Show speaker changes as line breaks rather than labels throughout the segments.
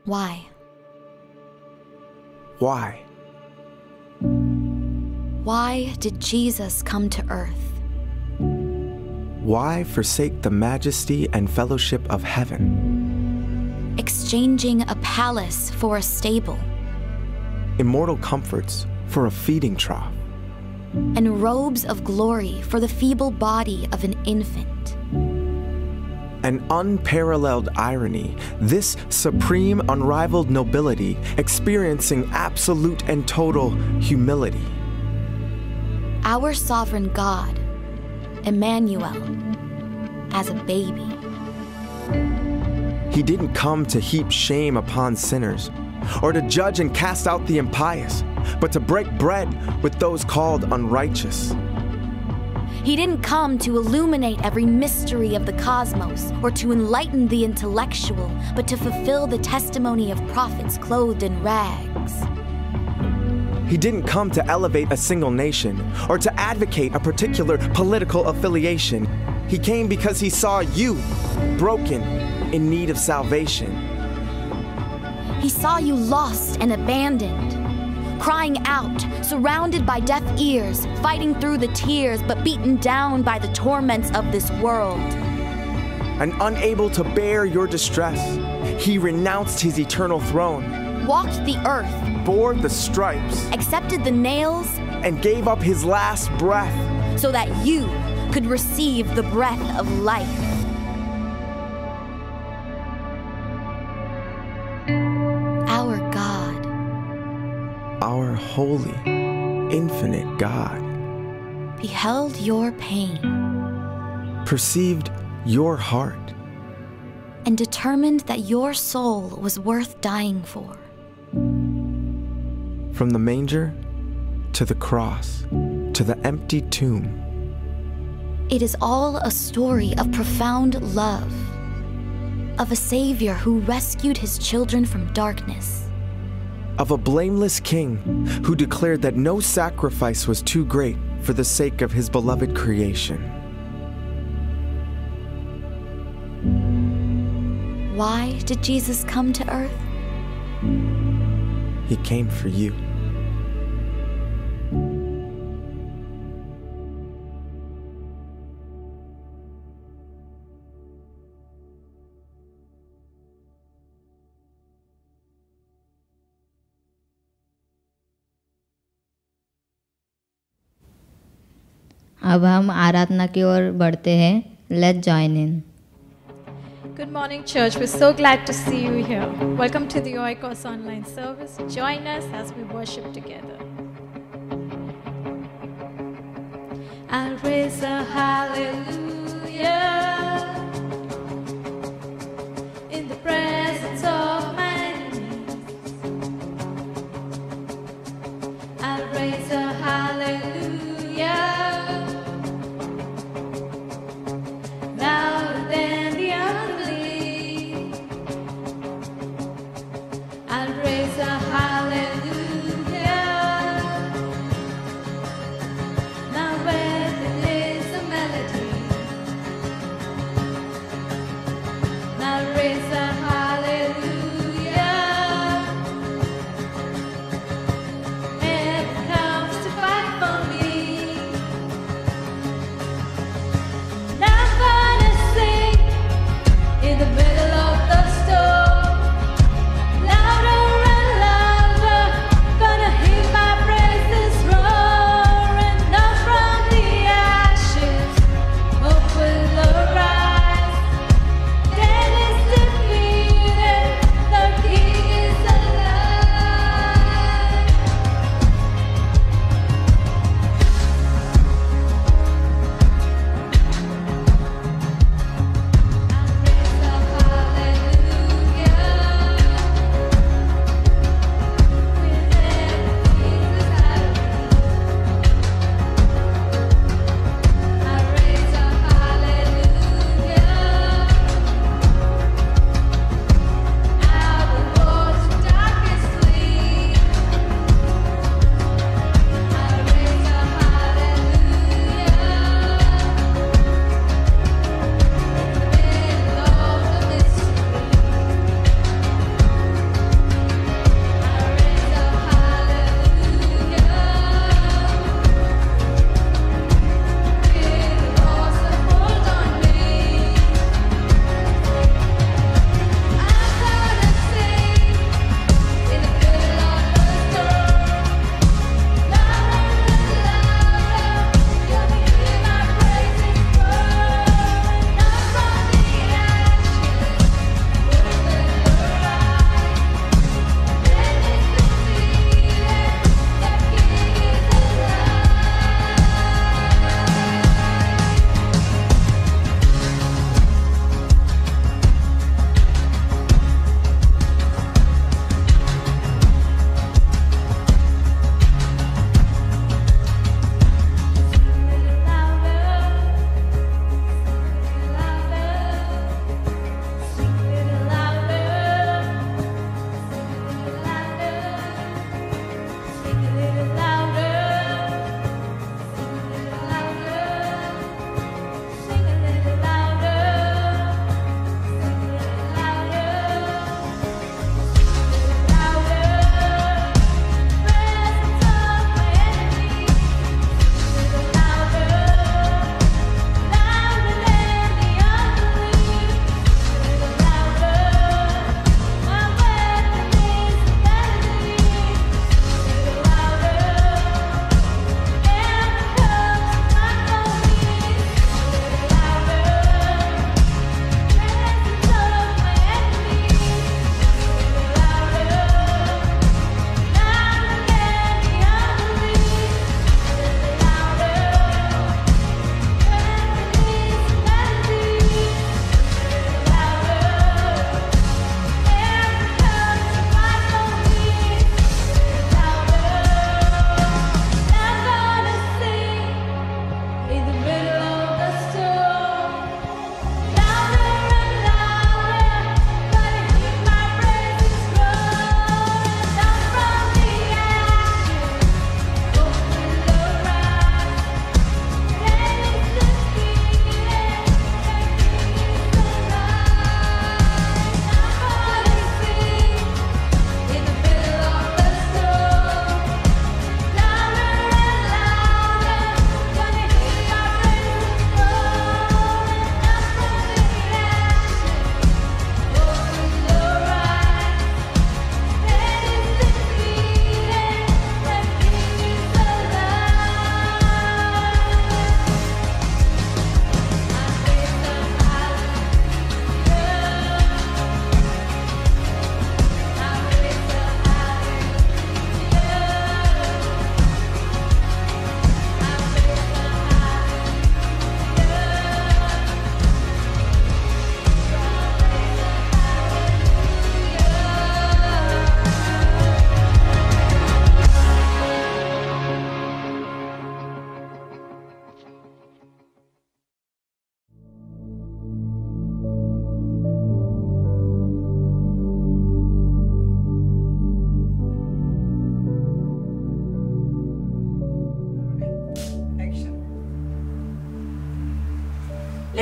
Why?
Why?
Why did Jesus come to earth?
Why forsake the majesty and fellowship of heaven?
Exchanging a palace for a stable.
Immortal comforts for a feeding trough.
And robes of glory for the feeble body of an infant.
An unparalleled irony, this supreme, unrivaled nobility experiencing absolute and total humility.
Our sovereign God, Emmanuel, as a baby.
He didn't come to heap shame upon sinners, or to judge and cast out the impious, but to break bread with those called unrighteous.
He didn't come to illuminate every mystery of the cosmos, or to enlighten the intellectual, but to fulfill the testimony of prophets clothed in rags.
He didn't come to elevate a single nation, or to advocate a particular political affiliation. He came because he saw you, broken, in need of salvation.
He saw you lost and abandoned, crying out, surrounded by deaf ears, fighting through the tears, but beaten down by the torments of this world.
And unable to bear your distress, he renounced his eternal throne,
walked the earth,
bore the stripes,
accepted the nails,
and gave up his last breath,
so that you could receive the breath of life. Our God,
our holy, infinite God,
beheld your pain,
perceived your heart,
and determined that your soul was worth dying for.
From the manger to the cross to the empty tomb,
it is all a story of profound love, of a Savior who rescued his children from darkness,
of a blameless king who declared that no sacrifice was too great for the sake of his beloved creation.
Why did Jesus come to earth?
He came for you.
अब हम आराधना की ओर बढ़ते हैं. Let's join in.
Good morning, church. We're so glad to see you here. Welcome to the Oikos online service. Join us as we worship together. I'll raise a hallelujah in the presence of my enemies. I'll raise a hallelujah louder than the unbelief. I'll raise a hallelujah. Now where there is a melody,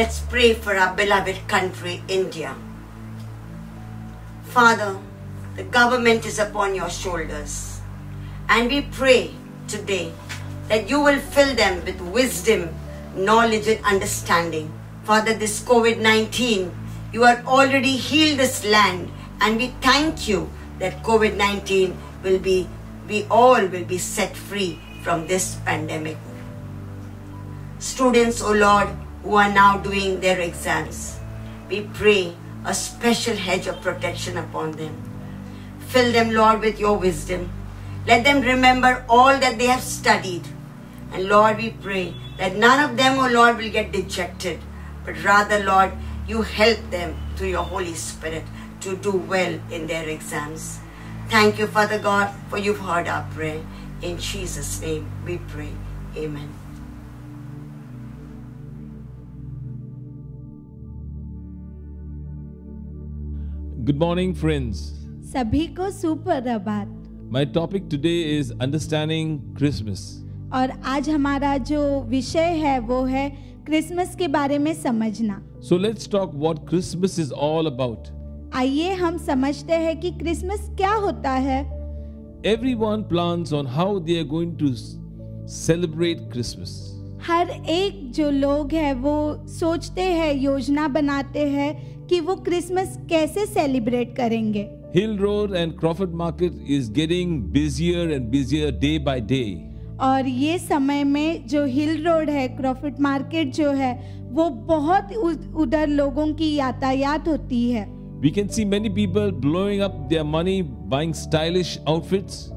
Let's pray for our beloved country, India. Father, the government is upon your shoulders, and we pray today that you will fill them with wisdom, knowledge and understanding. Father, this COVID-19, you have already healed this land, and we thank you that COVID-19 we all will be set free from this pandemic. Students, O Lord, who are now doing their exams, we pray a special hedge of protection upon them. Fill them, Lord, with your wisdom. Let them remember all that they have studied. And Lord, we pray that none of them, O Lord, will get dejected, but rather, Lord, you help them through your Holy Spirit to do well in their exams. Thank you, Father God, for you've heard our prayer. In Jesus' name we pray. Amen.
Good morning, friends.
सभी को सुप्रभात।
My topic today is understanding Christmas.
और आज हमारा जो विषय है वो है क्रिसमस के बारे में समझना।
So let's talk what Christmas is all about.
आइए हम समझते हैं कि क्रिसमस क्या होता है।
Everyone plans on how they are going to celebrate Christmas.
हर एक जो लोग हैं वो सोचते हैं, योजना बनाते हैं कि वो क्रिसमस कैसे सेलिब्रेट करेंगे।
Hill Road and Crawford Market is getting busier and busier day by day.
और ये समय में जो हिल रोड है, क्रॉफर्ड मार्केट जो है, वो बहुत उधर लोगों की यातायात होती है।
We can see many people blowing up their money buying stylish outfits.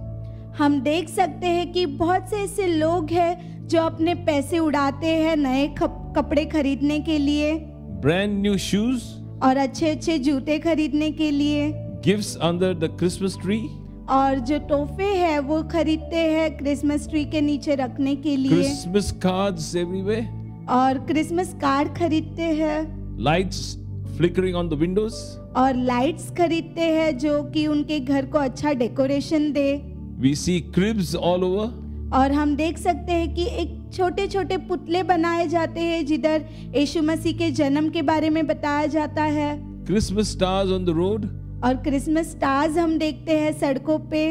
हम देख सकते हैं कि बहुत से ऐसे लोग हैं जो अपने पैसे उड़ाते हैं नए कपड़े खरीदने के लिए,
Brand new shoes.
और अच्छे अच्छे जूते खरीदने के लिए,
Gifts under the Christmas tree.
और जो तोहफे हैं वो खरीदते हैं क्रिसमस ट्री के नीचे रखने के लिए।
Christmas cards everywhere.
और क्रिसमस कार्ड खरीदते हैं।
Lights flickering on the windows.
और लाइट्स खरीदते हैं जो कि उनके घर को अच्छा decoration they.
We see cribs all over.
और हम देख सकते हैं कि एक छोटे छोटे पुतले बनाए जाते हैं जिधर यीशु मसीह के जन्म के बारे में बताया जाता है।
Christmas stars on the road.
और क्रिसमस स्टार्स हम देखते हैं सड़कों पे।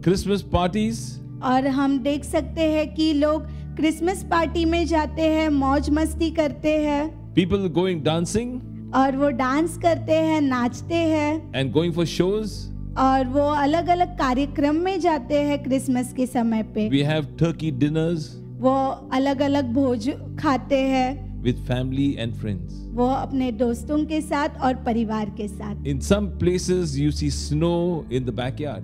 Christmas parties.
और हम देख सकते हैं कि लोग क्रिसमस पार्टी में जाते हैं, मौज मस्ती करते हैं।
People going dancing.
और वो डांस करते हैं, नाचते हैं।
And going for shows.
और वो अलग अलग कार्यक्रम में जाते हैं क्रिसमस के समय पे।
We have turkey dinners.
वो अलग अलग भोज खाते हैं
with family and friends.
वो अपने दोस्तों के साथ और परिवार के साथ।
In some places you see snow in the backyard.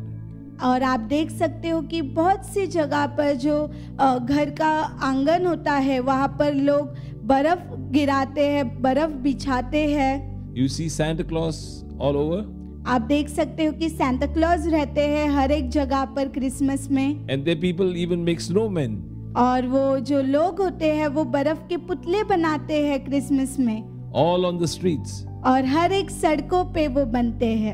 और आप देख सकते हो कि बहुत सी जगह पर जो घर का आंगन होता है वहाँ पर लोग बर्फ गिराते हैं, बर्फ बिछाते हैं।
You see Santa Claus all over.
आप देख सकते हो कि सांता क्लॉज रहते हैं हर एक जगह पर क्रिसमस में।
And there people even make snowmen.
और वो जो लोग होते हैं वो बर्फ के पुतले बनाते हैं क्रिसमस में।
All on the streets.
और हर एक सड़कों पे वो बनते हैं।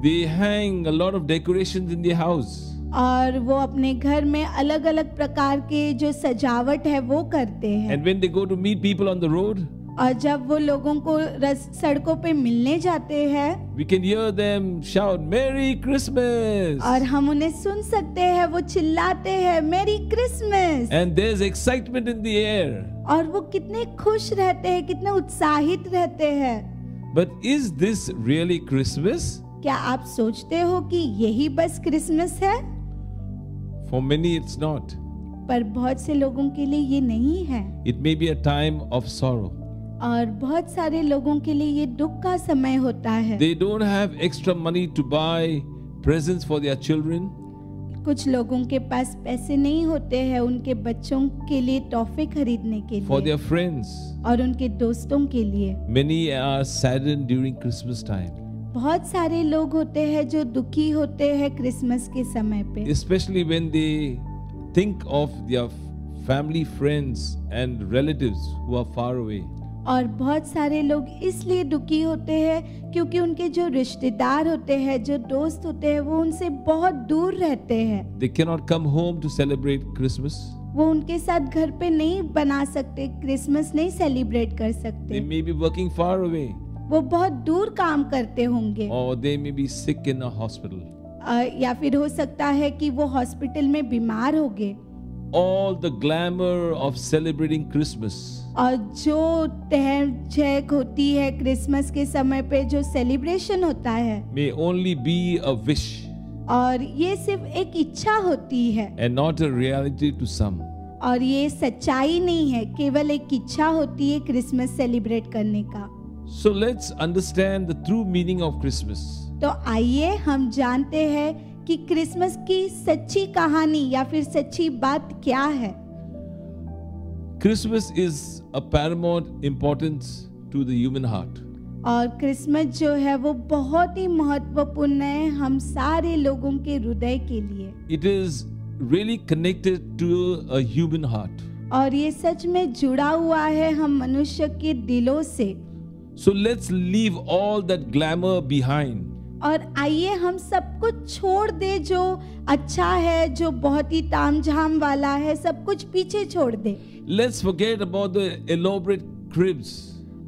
They hang a lot of decorations in their house.
और वो अपने घर में अलग अलग प्रकार के जो सजावट है वो करते हैं।
And when they go to meet people on the road,
और जब वो लोगों को सड़कों पे मिलने जाते हैं,
we can hear them shout Merry Christmas.
और हम उन्हें सुन सकते हैं वो चिल्लाते हैं मेरी Christmas.
And there's excitement in the air.
और वो कितने खुश रहते हैं, कितने उत्साहित रहते हैं।
But is this really Christmas?
क्या आप सोचते हो कि यही बस क्रिसमस है?
For many it's not.
पर बहुत से लोगों के लिए ये नहीं है।
It may be a time of sorrow.
और बहुत सारे लोगों के लिए ये दुख का समय होता है।
They don't have extra money to buy presents for their children.
कुछ लोगों के पास पैसे नहीं होते हैं उनके बच्चों के लिए तोहफे खरीदने के लिए।
For their friends.
और उनके दोस्तों के लिए।
Many are saddened during Christmas time.
बहुत सारे लोग होते हैं जो दुखी होते हैं क्रिसमस के समय पे।
Especially when they think of their family, friends and relatives who are far away.
और बहुत सारे लोग इसलिए दुखी होते हैं क्योंकि उनके जो रिश्तेदार होते हैं, जो दोस्त होते हैं, वो उनसे बहुत दूर रहते हैं।
They cannot come home to celebrate Christmas.
वो उनके साथ घर पे नहीं बना सकते, क्रिसमस नहीं सेलिब्रेट कर
They
सकते।
may be working far away,
वो बहुत दूर काम करते होंगे,
or they may be sick in a hospital.
या फिर हो सकता है कि वो हॉस्पिटल में बीमार हो गए।
All the glamour of celebrating Christmas
और जो टहल झेक होती है क्रिसमस के समय पे, जो सेलिब्रेशन होता है,
may only be a wish
और ये सिर्फ एक इच्छा होती है
and not a reality to some.
और ये सच्चाई नहीं है, केवल एक इच्छा होती है क्रिसमस सेलिब्रेट करने का।
So let's understand the true meaning of Christmas.
तो आइए हम जानते हैं कि क्रिसमस की सच्ची कहानी या फिर सच्ची बात क्या है।
Christmas is a paramount importance to the human heart.
और क्रिसमस जो है वो बहुत ही महत्वपूर्ण है हम सारे लोगों के हृदय के लिए।
It is really connected to a human heart.
और ये सच में जुड़ा हुआ है हम मनुष्य के दिलों से।
So let's leave all that glamour behind.
और आइए हम सब कुछ छोड़ दे जो अच्छा है, जो बहुत ही तामझाम वाला है, सब कुछ पीछे छोड़ दे।
Let's forget about the elaborate cribs.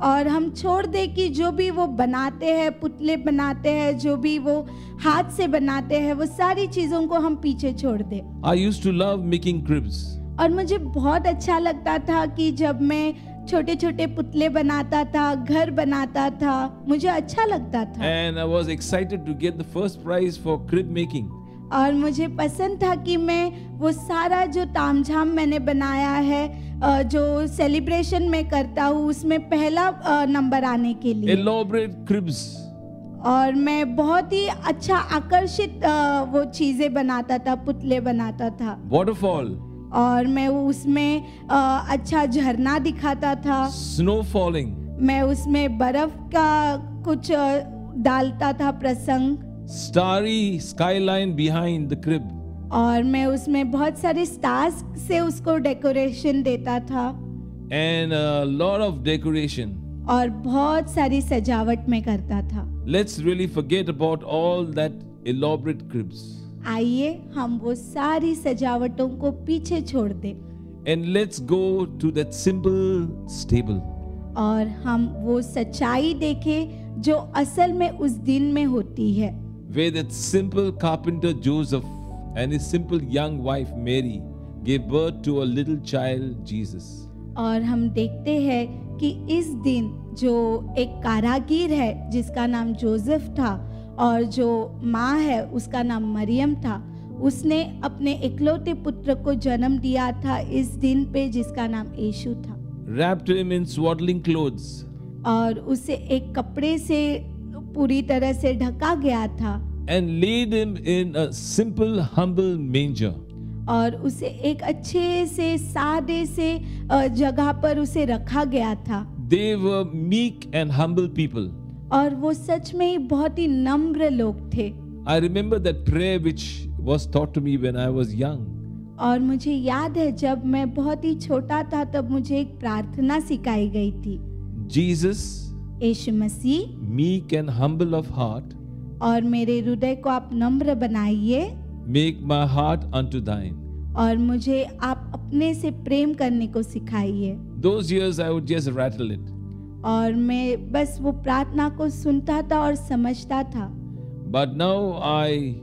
और हम छोड़ दे कि जो भी वो बनाते हैं, पुतले बनाते हैं, जो भी वो हाथ से बनाते हैं, वो सारी चीजों को हम पीछे छोड़ दे।
I used to love making cribs.
और मुझे बहुत अच्छा लगता था कि जब मैं छोटे छोटे पुतले बनाता था, घर बनाता था, मुझे अच्छा लगता था।
And I was excited to get the first prize for crib making.
और मुझे पसंद था कि मैं वो सारा जो तामझाम मैंने बनाया है, जो सेलिब्रेशन में करता हूँ, उसमें पहला नंबर आने के लिए।
Elaborate cribs.
और मैं बहुत ही अच्छा आकर्षित वो चीजें बनाता था, पुतले बनाता था।
Waterfall.
और मैं उसमें अच्छा झरना दिखाता था।
Snow falling.
मैं उसमें बर्फ का कुछ डालता था प्रसंग।
Starry skyline behind the crib.
और मैं उसमें बहुत सारे स्टार्स से उसको डेकोरेशन देता था।
And a lot of decoration.
और बहुत सारी सजावट में करता था।
Let's really forget about all that elaborate cribs.
आइए हम वो सारी सजावटों को पीछे छोड़ दें
And let's go to that simple stable.
और हम वो सच्चाई देखें जो असल में उस दिन में होती है।
Where that simple carpenter Joseph and his simple young wife Mary gave birth to a little child Jesus.
और हम देखते हैं कि इस दिन जो एक कारागिर है जिसका नाम जोसेफ था और जो माँ है उसका नाम मरियम था, उसने अपने इकलौते पुत्र को जन्म दिया था इस दिन पे जिसका नाम यीशु था।
Wrapped him in swaddling clothes.
और उसे एक कपड़े से पूरी तरह से ढका गया था।
And laid him in a simple humble manger.
और उसे एक अच्छे से सादे से जगह पर उसे रखा गया था।
They were meek and humble people.
और वो सच में ही बहुत ही नम्र लोग थे।
I remember that prayer which was taught to me when I was young.
और मुझे याद है जब मैं बहुत ही छोटा था तब मुझे एक प्रार्थना सिखाई गई थी।
Jesus,
Yeshu Masih,
meek and humble of heart,
और मेरे हृदय को आप नम्र बनाइए,
make my heart unto thine.
और मुझे आप अपने से प्रेम करने को सिखाइए।
Those years I would just rattle it.
और मैं बस वो प्रार्थना को सुनता था और समझता था।
But now I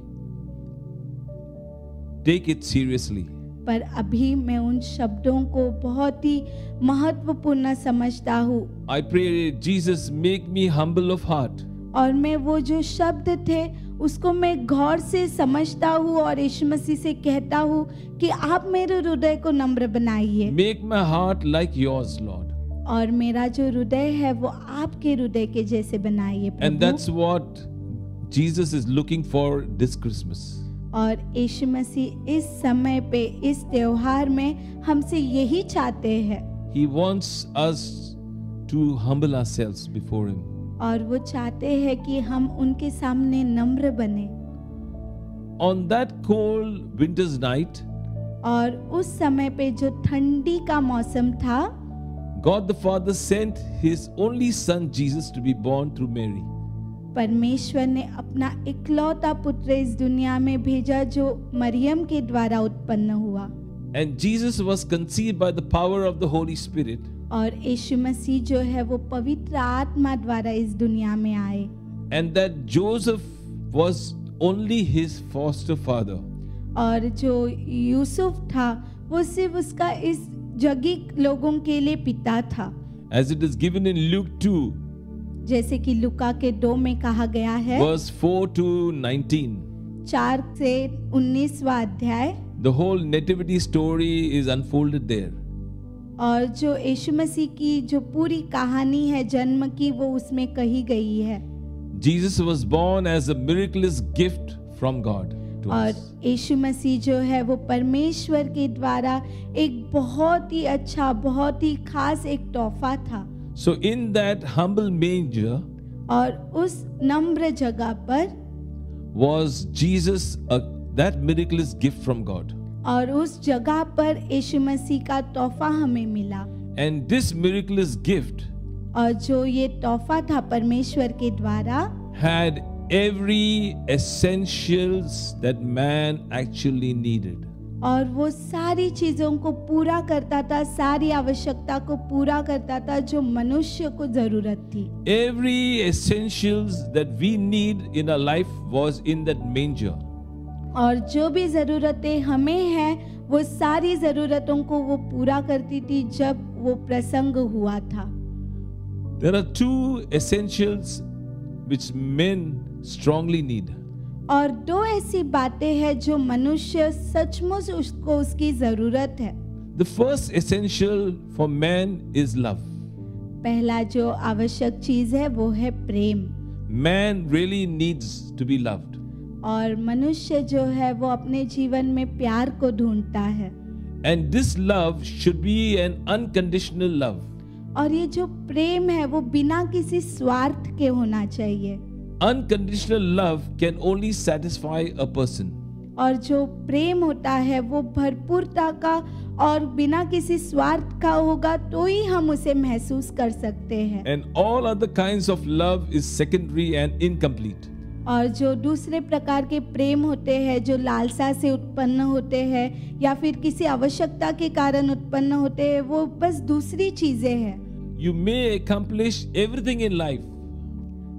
take it seriously.
पर अभी मैं उन शब्दों को बहुत ही महत्वपूर्ण समझता हूँ।
I pray, Jesus, make me humble of heart.
और मैं वो जो शब्द थे उसको मैं गौर से समझता हूँ और यीशु मसीह से कहता हूँ कि आप मेरे हृदय को नम्र बनाइए।
Make my heart like yours, Lord.
और मेरा जो हृदय है वो आपके हृदय के जैसे बनाइए
And that's what Jesus is looking for this Christmas.
और यीशु मसीह इस समय पे इस त्योहार में हमसे यही चाहते हैं।
He wants us to humble ourselves before Him.
और वो चाहते हैं कि हम उनके सामने नम्र बने।
On that cold winter's night,
और उस समय पे जो ठंडी का मौसम था,
God the Father sent His only Son Jesus to be born through Mary.
परमेश्वर ने अपना इकलौता पुत्र इस दुनिया में भेजा जो मरियम के द्वारा उत्पन्न हुआ।
And Jesus was conceived by the power of the Holy Spirit.
और यीशु मसीह जो है वो पवित्र आत्मा द्वारा इस दुनिया में आए।
And that Joseph was only his foster father.
और जो यूसुफ था वो सिर्फ उसका इस जगी लोगों के लिए पिता था।
As it is given in Luke 2,
जैसे कि लुका के 2 में कहा गया है,
verse 4 to 19.
4 से 19वां अध्याय।
The whole nativity story is unfolded there.
और जो यीशु मसीह की जो पूरी कहानी है जन्म की वो उसमें कही गई है।
Jesus was born as a miraculous gift from God to
और
us.
यीशु मसीह जो है वो परमेश्वर के द्वारा एक बहुत ही अच्छा, बहुत ही खास एक तोहफा था।
So in that humble manger
और उस नम्र जगह पर
was Jesus, that miraculous gift from God.
और उस जगह पर यीशु मसीह का तोहफा हमें मिला।
And this miraculous gift
और जो ये तोहफा था परमेश्वर के द्वारा
had every essentials that man actually needed.
और वो सारी चीजों को पूरा करता था, सारी आवश्यकता को पूरा करता था जो मनुष्य को जरूरत थी।
Every essentials that we need in our life was in that manger.
और जो भी जरूरतें हमें हैं वो सारी जरूरतों को वो पूरा करती थी जब वो प्रसंग हुआ था।
There are two essentials which men strongly need.
और 2 ऐसी बातें हैं जो मनुष्य सचमुच उसको उसकी जरूरत है।
The first essential for man is love.
पहला जो आवश्यक चीज है वो है प्रेम।
Man really needs to be loved.
और मनुष्य जो है वो अपने जीवन में प्यार को ढूंढता है।
And this love should be an unconditional love.
और ये जो प्रेम है वो बिना किसी स्वार्थ के होना चाहिए।
Unconditional love can only satisfy a person.
और जो प्रेम होता है वो भरपूरता का और बिना किसी स्वार्थ का होगा तो ही हम उसे महसूस कर सकते हैं।
And all other kinds of love is secondary and incomplete.
और जो दूसरे प्रकार के प्रेम होते हैं जो लालसा से उत्पन्न होते हैं या फिर किसी आवश्यकता के कारण उत्पन्न होते हैं वो बस दूसरी चीजें हैं।
You may accomplish everything in life.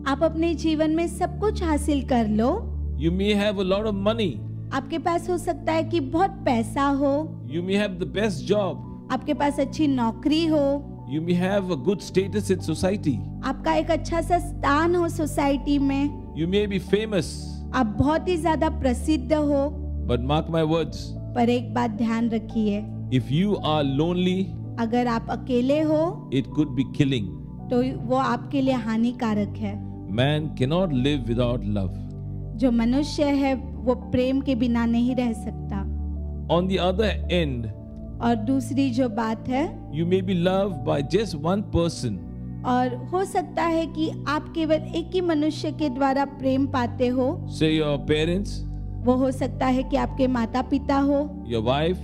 आप अपने जीवन में सब कुछ हासिल कर लो।
You may have a lot of money.
आपके पास हो सकता है कि बहुत पैसा हो।
You may have the best job.
आपके पास अच्छी नौकरी हो।
You may have a good status in society.
आपका एक अच्छा सा स्थान हो सोसाइटी में।
You may be famous.
आप बहुत ही ज्यादा प्रसिद्ध हो।
But mark my words.
पर एक बात ध्यान रखिए,
If you are lonely,
अगर आप अकेले हो
it could be killing.
तो वो आपके लिए हानिकारक है।
Man cannot live without love.
जो मनुष्य है वो प्रेम के बिना नहीं रह सकता।
On the other end,
और दूसरी जो बात है,
you may be loved by just one person.
और हो सकता है कि आप केवल एक ही मनुष्य के द्वारा प्रेम पाते हो।
Say your parents,
वो हो सकता है कि आपके माता पिता हो,
your wife,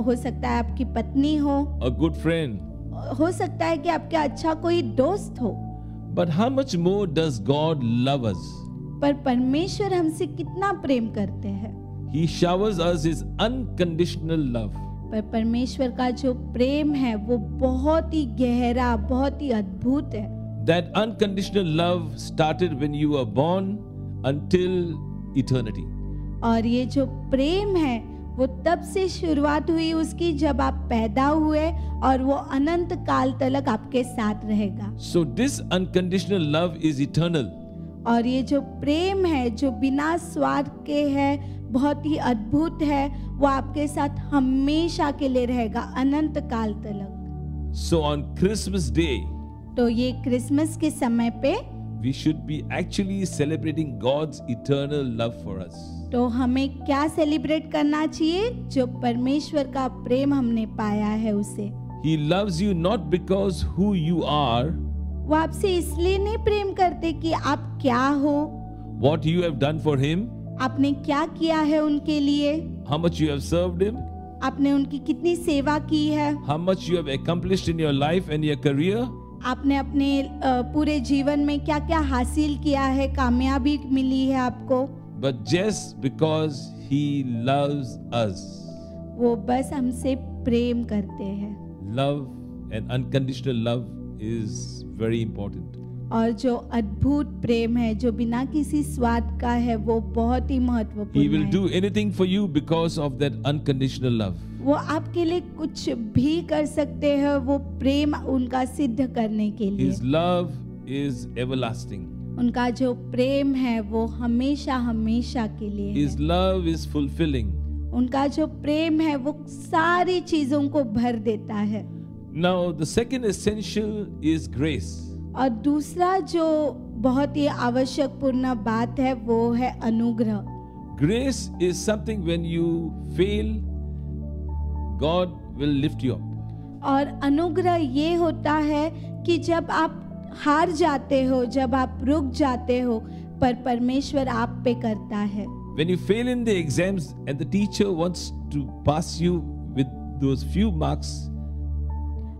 हो सकता है आपकी पत्नी हो,
a good friend.
हो सकता है कि आपका अच्छा कोई दोस्त हो।
But how much more does God love us?
पर परमेश्वर हमसे कितना प्रेम करते हैं।
He showers us His unconditional love.
पर परमेश्वर का जो प्रेम है वो बहुत ही गहरा, बहुत ही अद्भुत है।
That unconditional love started when you were born until eternity.
और ये जो प्रेम है वो तब से शुरुआत हुई उसकी जब आप पैदा हुए और वो अनंत काल तक आपके साथ रहेगा।
So this unconditional love is eternal.
और ये जो प्रेम है जो बिना स्वार्थ के है, बहुत ही अद्भुत है, वो आपके साथ हमेशा के लिए रहेगा, अनंत काल तक।
So on Christmas Day,
तो ये क्रिसमस के समय पे
we should be actually celebrating God's eternal love for us.
तो हमें क्या सेलिब्रेट करना चाहिए? जो परमेश्वर का प्रेम हमने पाया है उसे।
He loves you not because who you are,
वो आपसे इसलिए नहीं प्रेम करते कि आप क्या हो,
what you have done for Him,
आपने क्या किया है उनके लिए,
how much you have served Him,
आपने उनकी कितनी सेवा की है,
how much you have accomplished in your life and your career.
आपने अपने पूरे जीवन में क्या क्या हासिल किया है, कामयाबी मिली है आपको।
But just because He loves us.
वो बस हमसे प्रेम करते हैं।
Love and unconditional love is very important.
और जो अद्भुत प्रेम है, जो बिना किसी स्वाद का है, वो बहुत ही
He
महत्वपूर्ण
will
है।
do anything for you because of that unconditional love.
वो आपके लिए कुछ भी कर सकते हैं, वो प्रेम उनका सिद्ध करने के लिए।
His love is everlasting.
उनका जो प्रेम है वो हमेशा हमेशा के लिए
His
है।
love is fulfilling.
उनका जो प्रेम है वो सारी चीजों को भर देता है।
Now, the second essential is grace.
और दूसरा जो बहुत ही आवश्यकपूर्ण बात है वो है अनुग्रह।
Grace is something when you fail, God will lift you up.
और अनुग्रह ये होता है कि जब आप हार जाते हो, जब आप रुक जाते हो, पर परमेश्वर आप पे करता है।
When you fail in the exams and the teacher wants to pass you with those few marks,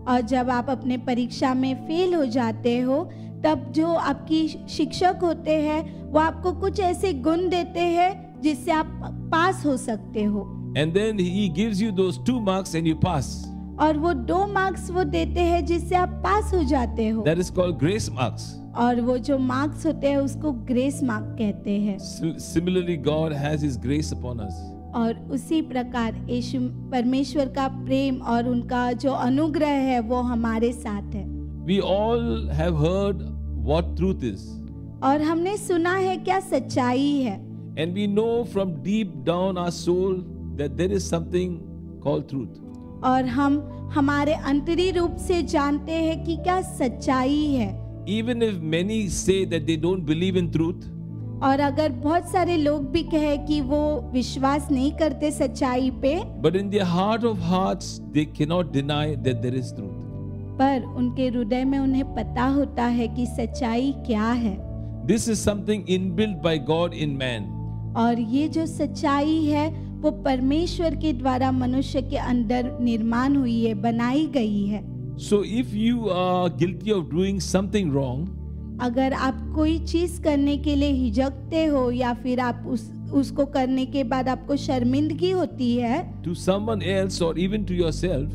और जब आप अपने परीक्षा में फेल हो जाते हो, तब जो आपकी शिक्षक होते हैं वो आपको कुछ ऐसे गुण देते हैं जिससे आप पास हो सकते हो।
and then he gives you those 2 marks and you pass.
और वो 2 मार्क्स वो देते हैं जिससे आप पास हो जाते हो।
That is called grace marks.
और वो जो मार्क्स होते हैं उसको ग्रेस मार्क कहते हैं।
Similarly, God has His grace upon us.
और उसी प्रकार यीशु परमेश्वर का प्रेम और उनका जो अनुग्रह है वो हमारे साथ है।
We all have heard what truth is,
और हमने सुना है क्या सच्चाई है।
and we know from deep down our soul that there is something called truth.
और हम हमारे अंतरी रूप से जानते हैं कि क्या सच्चाई है।
Even if many say that they don't believe in truth,
और अगर बहुत सारे लोग भी कहे कि वो विश्वास नहीं करते सच्चाई पे,
but in their heart of hearts they cannot deny that there is truth.
पर उनके हृदय में उन्हें पता होता है कि सच्चाई क्या है।
This is something inbuilt by God in man.
और ये जो सच्चाई है वो परमेश्वर के द्वारा मनुष्य के अंदर निर्माण हुई है, बनाई गई है।
So if you are guilty of doing something wrong,
अगर आप कोई चीज करने के लिए हिचकते हो या फिर आप उसको करने के बाद आपको शर्मिंदगी होती है,
to someone else or even to yourself,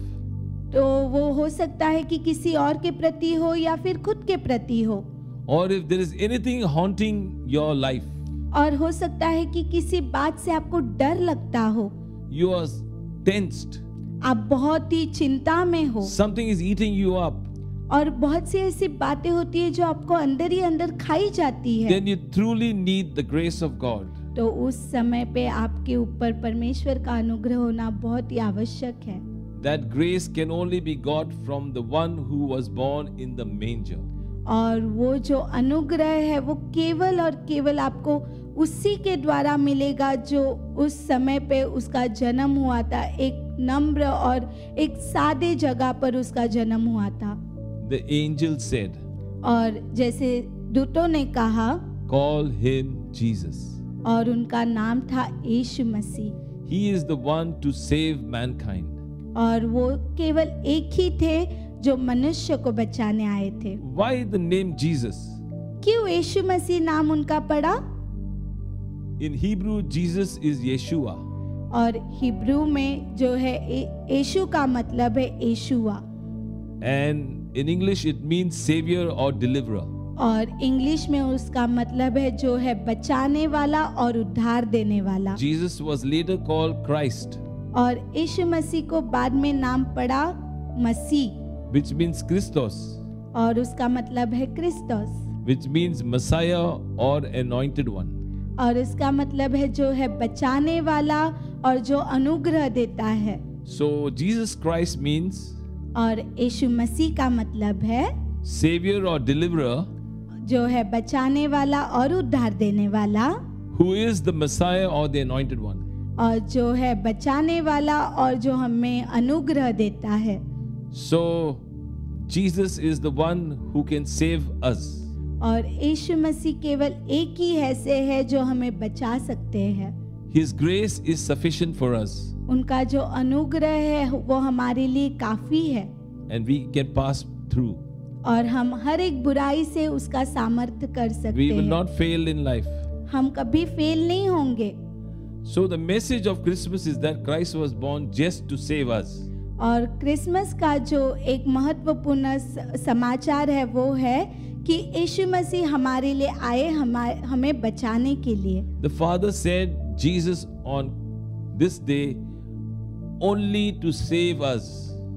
तो वो हो सकता है कि किसी और के प्रति हो या फिर खुद के प्रति हो।
or if there is anything haunting your life,
और हो सकता है कि किसी बात से आपको डर लगता हो,
you are tensed,
आप बहुत ही चिंता में हो,
something is eating you up,
और बहुत सी ऐसी बातें होती है जो आपको अंदर ही अंदर खाई जाती है,
then you truly need the grace of God.
तो उस समय पे आपके ऊपर परमेश्वर का अनुग्रह होना बहुत ही आवश्यक है।
That grace can only be got from the one who was born in the manger.
और वो जो अनुग्रह है वो केवल और केवल आपको उसी के द्वारा मिलेगा जो उस समय पे उसका जन्म हुआ था, एक नम्र और एक सादे जगह पर उसका जन्म हुआ था।
The angel said,
और जैसे दूतों ने कहा,
call him Jesus.
और उनका नाम था यीशु मसीह।
He is the one to save mankind.
और वो केवल एक ही थे जो मनुष्य को बचाने आए थे।
Why the name Jesus?
क्यों यीशु मसीह नाम उनका पड़ा?
In Hebrew, Jesus is Yeshua.
और हिब्रू में जो है यीशु का मतलब है यीशुआ।
And in English, it means savior or deliverer.
और इंग्लिश में उसका मतलब है जो है बचाने वाला और उद्धार देने वाला।
Jesus was later called Christ,
और यीशु मसीह को बाद में नाम पड़ा मसीह,
which means Christos,
और उसका मतलब है क्रिस्तोस,
which means Messiah or anointed one.
और उसका मतलब है जो है बचाने वाला और जो अनुग्रह देता है।
So Jesus Christ means
और यीशु मसीह का मतलब है
savior or deliverer,
जो है बचाने वाला और उद्धार देने वाला,
who is the Messiah or the anointed one.
और जो है बचाने वाला और जो हमें अनुग्रह देता है।
So Jesus is the one who can save us.
और यीशु मसीह केवल एक ही ऐसे है जो हमें बचा सकते हैं।
His grace is sufficient for us,
उनका जो अनुग्रह है वो हमारे लिए काफी है,
and we can pass through.
और हम हर एक बुराई से उसका सामर्थ्य कर सकते
We will
हैं।
not fail in life.
हम कभी फेल नहीं होंगे।
So the message of Christmas is that Christ was born just to save us.
और क्रिसमस का जो एक महत्वपूर्ण समाचार है वो है कि यीशु मसीह हमारे लिए आए हमें बचाने के लिए।
The Father sent Jesus on this day only to save us.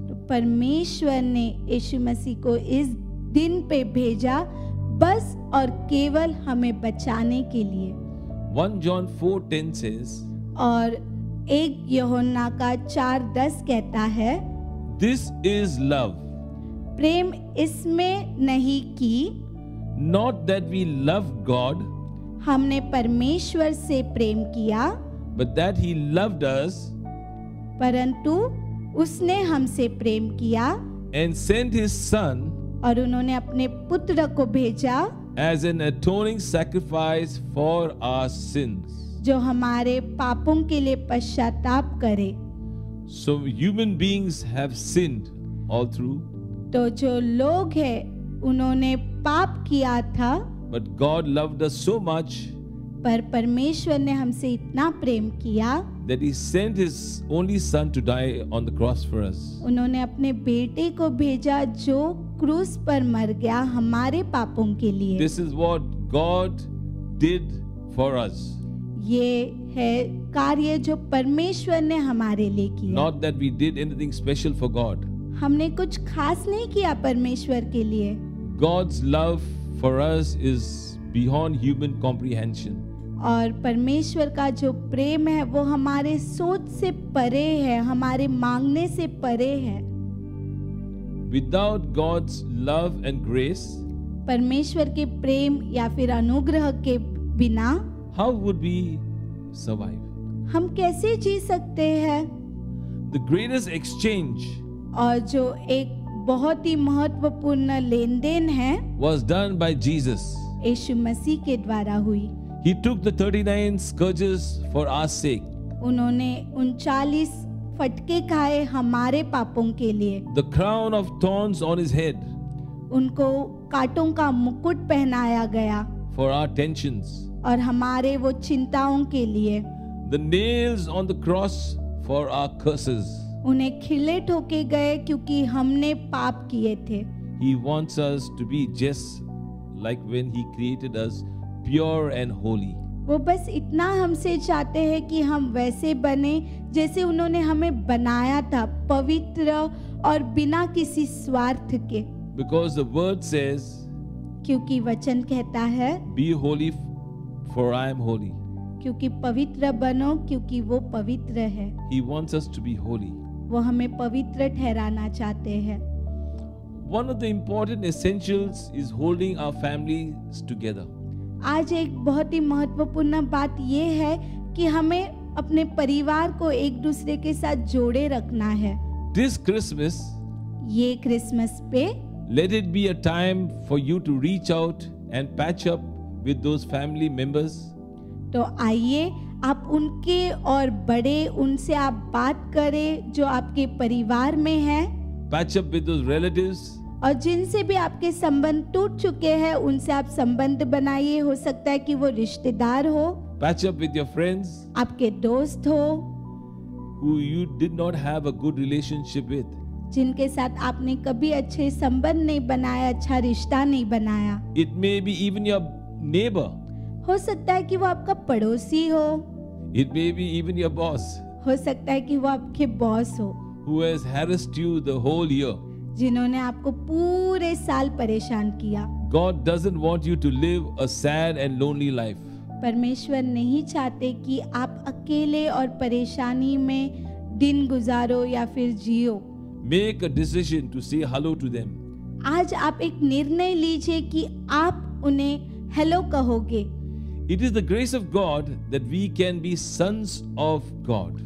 तो परमेश्वर ने यीशु मसीह को इस दिन पे भेजा बस और केवल हमें बचाने के लिए।
1 John 4:10 says,
और 1 यूहन्ना का 4:10 कहता है,
This is love,
प्रेम इसमें नहीं कि
not that we love God,
हमने परमेश्वर से प्रेम किया,
but that He loved us
परंतु उसने हमसे प्रेम किया
and sent His Son
और उन्होंने अपने पुत्र को भेजा
as an atoning sacrifice for our sins.
जो हमारे पापों के लिए पश्चाताप करे।
So human beings have sinned all through,
तो जो लोग हैं उन्होंने पाप किया था,
but God loved us so much
पर परमेश्वर ने हमसे इतना प्रेम किया
that He sent His only Son to die on the cross for us.
उन्होंने अपने बेटे को भेजा जो क्रूस पर मर गया हमारे पापों के लिए।
This is what God did for us.
ये है कार्य जो परमेश्वर ने हमारे लिए किया।
Not that we did anything special for God.
हमने कुछ खास नहीं किया परमेश्वर के लिए।
God's love for us is beyond human comprehension.
और परमेश्वर का जो प्रेम है वो हमारे सोच से परे है, हमारे मांगने से परे है।
Without God's love and grace,
परमेश्वर के प्रेम या फिर अनुग्रह के बिना
how would we survive?
हम कैसे जी सकते हैं?
The greatest exchange
और जो एक बहुत ही महत्वपूर्ण लेन देन है
was done by Jesus.
यीशु मसीह के द्वारा हुई।
He took the 39 scourges for our sake.
उन्होंने 39 फटके खाए हमारे पापों के लिए।
The crown of thorns on His head
उनको कांटों का मुकुट पहनाया गया
for our tensions.
और हमारे वो चिंताओं के लिए।
The nails on the cross for our curses.
उन्हें खिले ठोके गए क्योंकि हमने पाप किए थे।
He wants us to be just like when He created us, pure and holy.
वो बस इतना हमसे चाहते हैं कि हम वैसे बने जैसे उन्होंने हमें बनाया था, पवित्र और बिना किसी स्वार्थ के।
Because the word says,
क्योंकि वचन कहता है,
be holy for I am holy.
क्योंकि पवित्र बनो क्योंकि वो पवित्र है।
He wants us to be holy.
वो हमें पवित्र ठहराना चाहते हैं।
One of the important essentials is holding our families together.
आज एक बहुत ही महत्वपूर्ण बात ये है कि हमें अपने परिवार को एक दूसरे के साथ जोड़े रखना है।
This Christmas,
ये क्रिसमस पे
let it be a time for you to reach out and patch up with those family members.
तो आइए आप उनके और बड़े उनसे आप बात करें जो आपके परिवार में हैं।
Patch up with those relatives.
और जिनसे भी आपके संबंध टूट चुके हैं उनसे आप संबंध बनाइए। हो सकता है कि वो रिश्तेदार हो,
Patch up with your friends
आपके दोस्त हो,
who you did not have a good relationship with.
जिनके साथ आपने कभी अच्छे संबंध नहीं बनाया, अच्छा रिश्ता नहीं बनाया।
It may be even your neighbor.
हो सकता है कि वो आपका पड़ोसी हो,
It may be even your boss
हो सकता है कि वो आपके बॉस हो,
who has harassed you the whole year.
जिन्होंने आपको पूरे साल परेशान किया।
God doesn't want you to live a sad and lonely life.
परमेश्वर नहीं चाहते कि आप अकेले और परेशानी में दिन गुजारो या फिर जियो।
Make a decision to say hello to them.
आज आप एक निर्णय लीजिए कि आप उन्हें हेलो कहोगे।
It is the grace of God that we can be sons of God.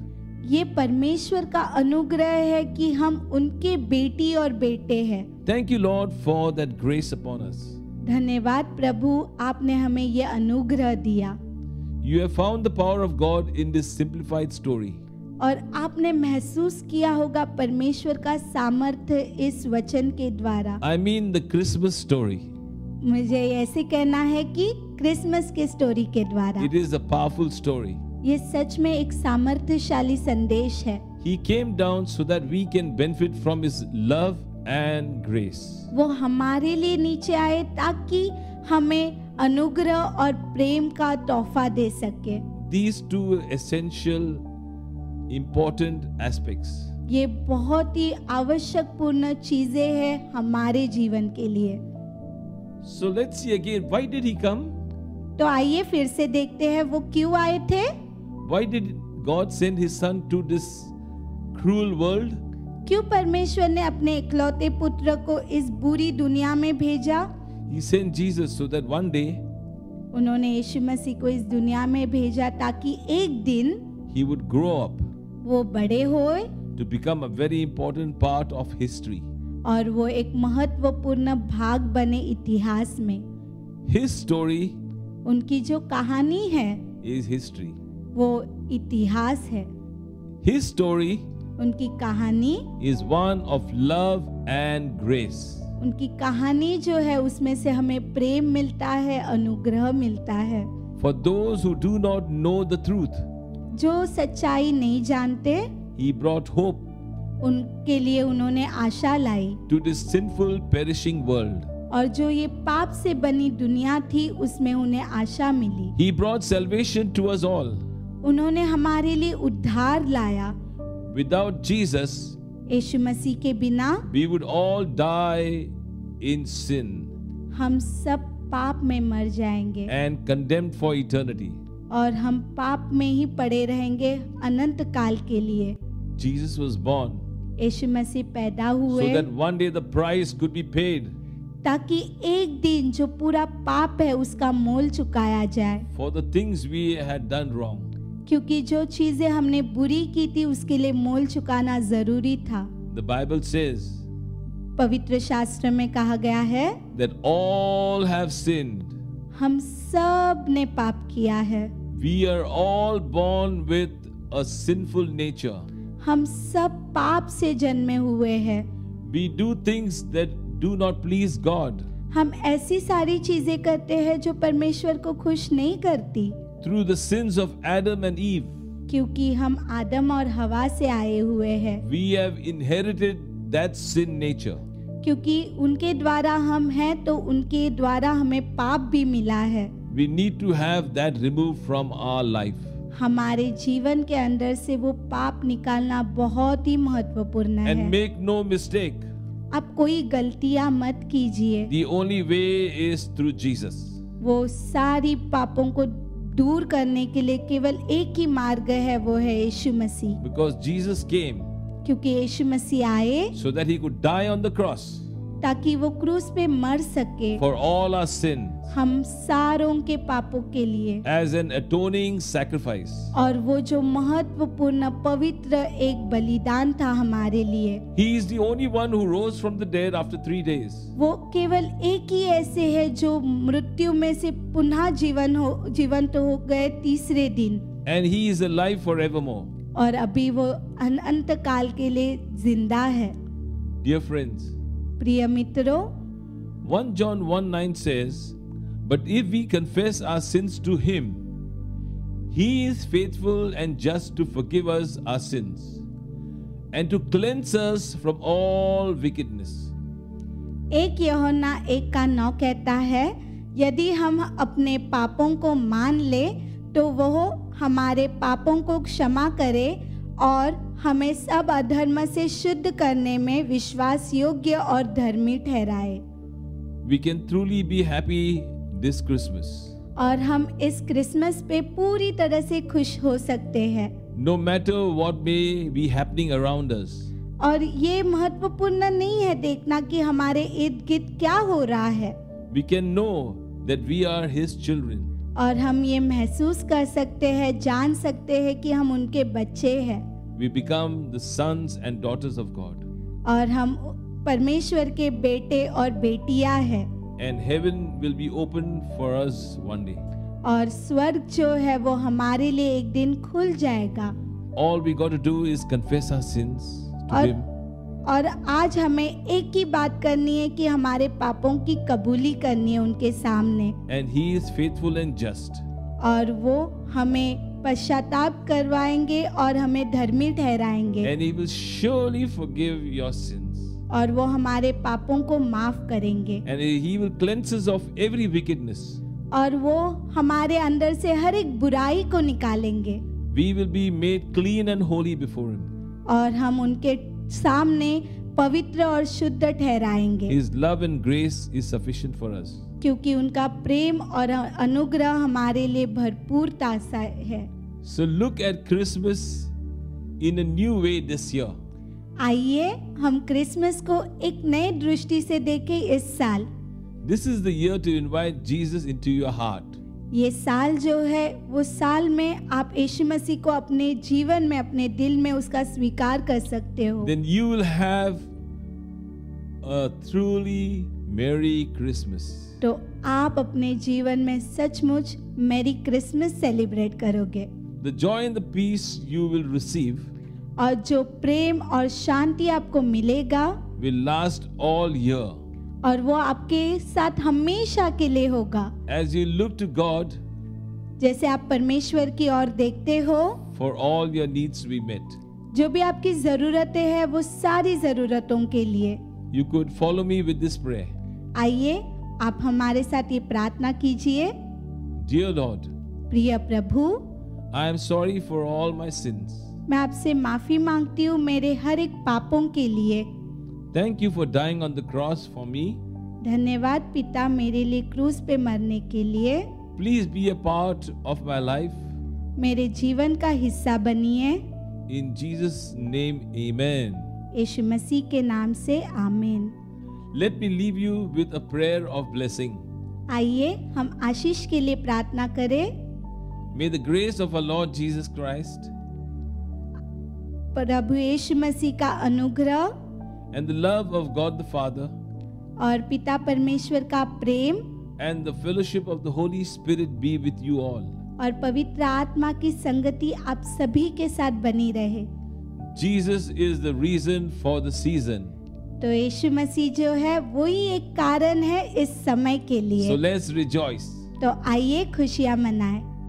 ये परमेश्वर का अनुग्रह है कि हम उनके बेटी और बेटे हैं।
Thank you, Lord, for that grace upon us.
धन्यवाद प्रभु, आपने हमें ये अनुग्रह दिया।
You have found the power of God in this simplified story.
और आपने महसूस किया होगा परमेश्वर का सामर्थ्य इस वचन के द्वारा।
I mean the Christmas story.
मुझे ऐसे कहना है कि क्रिसमस के स्टोरी के द्वारा।
It is a powerful story.
ये सच में एक सामर्थ्यशाली संदेश है।
He came down so that we can benefit from His love and grace.
वो हमारे लिए नीचे आए ताकि हमें अनुग्रह और प्रेम का तोहफा दे सके।
These two essential, important aspects.
ये बहुत ही आवश्यकपूर्ण चीजें हैं हमारे जीवन के लिए।
So let's see again, why did He come?
तो आइए फिर से देखते हैं वो क्यों आए थे।
Why did God send His Son to this cruel world?
क्यों परमेश्वर ने अपने इकलौते पुत्र को इस बुरी दुनिया में भेजा।
He sent Jesus so that one day
उन्होंने यीशु मसीह को इस दुनिया में भेजा ताकि एक दिन
He would grow up
वो बड़े होए
to become a very important part of history.
और वो एक महत्वपूर्ण भाग बने इतिहास में।
His story
उनकी जो कहानी है
is history.
वो इतिहास है।
His story
उनकी कहानी
is one of love and grace.
उनकी कहानी जो है उसमें से हमें प्रेम मिलता है, अनुग्रह मिलता है।
For those who do not know the truth,
जो सच्चाई नहीं जानते
He brought hope
उनके लिए उन्होंने आशा लाई।
to this sinful, perishing world.
और जो ये पाप से बनी दुनिया थी उसमें उन्हें आशा मिली।
He brought salvation to us all.
उन्होंने हमारे लिए उद्धार लाया।
Without Jesus,
यीशु मसीह के बिना
we would all die in sin
हम सब पाप में मर जाएंगे
and condemned for eternity.
और हम पाप में ही पड़े रहेंगे अनंत काल के लिए।
Jesus was born
यीशु मसीह पैदा
so
हुए
that one day the price could be paid
ताकि एक दिन जो पूरा पाप है उसका मोल चुकाया जाए।
for the things we had done wrong.
क्योंकि जो चीजें हमने बुरी की थी उसके लिए मोल चुकाना जरूरी था।
The Bible says
पवित्र शास्त्र में कहा गया है
that all have sinned.
हम सब ने पाप किया है।
We are all born with a sinful nature.
हम सब पाप से जन्मे हुए हैं।
We do things that do not please God.
हम ऐसी सारी चीजें करते हैं जो परमेश्वर को खुश नहीं करती।
Through the sins of Adam and Eve,
क्योंकि हम आदम और हवा से आए हुए हैं।
we have inherited that sin nature.
क्योंकि उनके द्वारा हम हैं तो उनके द्वारा हमें पाप भी मिला है।
We need to have that removed from our life.
हमारे जीवन के अंदर से वो पाप निकालना बहुत ही महत्वपूर्ण है।
And make no mistake,
आप कोई गलतियां मत कीजिए।
the only way is through Jesus.
वो सारी पापों को दूर करने के लिए केवल एक ही मार्ग है, वो है यीशु मसीह।
Because Jesus came
क्योंकि यीशु मसीह आए
so that He could die on the cross
ताकि वो क्रूस पे मर सके
for all our sins
हम सारों के पापों के लिए,
as an atoning sacrifice.
और वो जो महत्वपूर्ण पवित्र एक बलिदान था हमारे लिए।
He is the only one who rose from the dead after 3 days.
वो केवल एक ही ऐसे है जो मृत्यु में से पुनः जीवंत हो गए तीसरे दिन।
And He is alive forevermore.
और अभी वो अनंत काल के लिए जिंदा है।
Dear friends,
प्रिय मित्रों,
1 John 1:9 says, "But if we confess our sins to Him, He is faithful and just to forgive us our sins and to cleanse us from all wickedness."
1 यूहन्ना 1:9 कहता है, यदि हम अपने पापों को मान ले तो वह हमारे पापों को क्षमा करे और हमें सब अधर्म से शुद्ध करने में विश्वास योग्य और धर्मी ठहराए।
We can truly be happy this Christmas.
और हम इस क्रिसमस पे पूरी तरह से खुश हो सकते हैं।
No matter what may be happening around us.
और ये महत्वपूर्ण नहीं है देखना कि हमारे इर्द गिर्द क्या हो रहा है।
We can know that we are His children.
और हम ये महसूस कर सकते हैं, जान सकते हैं कि हम उनके बच्चे हैं।
We become the sons and daughters of God.
और हम परमेश्वर के बेटे और बेटियां हैं।
And heaven will be open for us one day.
और स्वर्ग जो है वो हमारे लिए एक दिन खुल जाएगा।
All we got to do is confess our sins to Him.
और आज हमें एक ही बात करनी है कि हमारे पापों की कबूली करनी है उनके सामने।
And He is faithful and just.
और वो हमें पश्चाताप करवाएंगे और हमें धर्मी ठहराएंगे
and He will surely forgive your sins.
और वो हमारे पापों को माफ करेंगे
And He will cleanse us of every wickedness.
और वो हमारे अंदर से हर एक बुराई को निकालेंगे
We will be made clean and holy before Him.
और हम उनके सामने पवित्र और शुद्ध ठहराएंगे
His love and grace is sufficient for us.
क्योंकि उनका प्रेम और अनुग्रह हमारे लिए भरपूरता सा है।
So look at Christmas in a new way this year.
आइए हम क्रिसमस को एक नए दृष्टि से देखें इस साल।
This is the year to invite Jesus into your heart.
ये साल जो है वो साल में आप यीशु मसीह को अपने जीवन में अपने दिल में उसका स्वीकार कर सकते हो।
Then you will have a truly Merry Christmas.
तो आप अपने जीवन में सचमुच मैरी क्रिसमस सेलिब्रेट करोगे
The joy and the peace you will receive
और जो प्रेम और शांति आपको मिलेगा
will last all year.
और वो आपके साथ हमेशा के लिए होगा।
As you look to God
जैसे आप परमेश्वर की ओर देखते हो
for all your needs to be met.
जो भी आपकी जरूरतें हैं वो सारी जरूरतों के लिए।
You could follow me with this prayer.
आइए आप हमारे साथ ये प्रार्थना कीजिए।
Dear Lord,
प्रिय प्रभु,
I am sorry for all my sins.
मैं आपसे माफी मांगती हूँ मेरे हर एक पापों के लिए।
Thank you for dying on the cross for me.
धन्यवाद पिता मेरे लिए क्रूस पे मरने के लिए।
Please be a part of my life.
मेरे जीवन का हिस्सा बनिए।
In Jesus' name, amen.
यीशु मसीह के नाम से आमीन।
Let me leave you with a prayer of blessing.
आइए हम आशीष के लिए प्रार्थना करें।
May the grace of our Lord Jesus Christ
प्रभु यीशु मसीह का अनुग्रह
and the love of God the Father
और पिता परमेश्वर का प्रेम
and the fellowship of the Holy Spirit be with you all.
और पवित्र आत्मा की संगति आप सभी के साथ बनी रहे।
Jesus is the reason for the season.
तो यीशु मसीह जो है वही एक कारण है इस समय के लिए।
So let's rejoice.
तो आइए खुशियां मनाएं।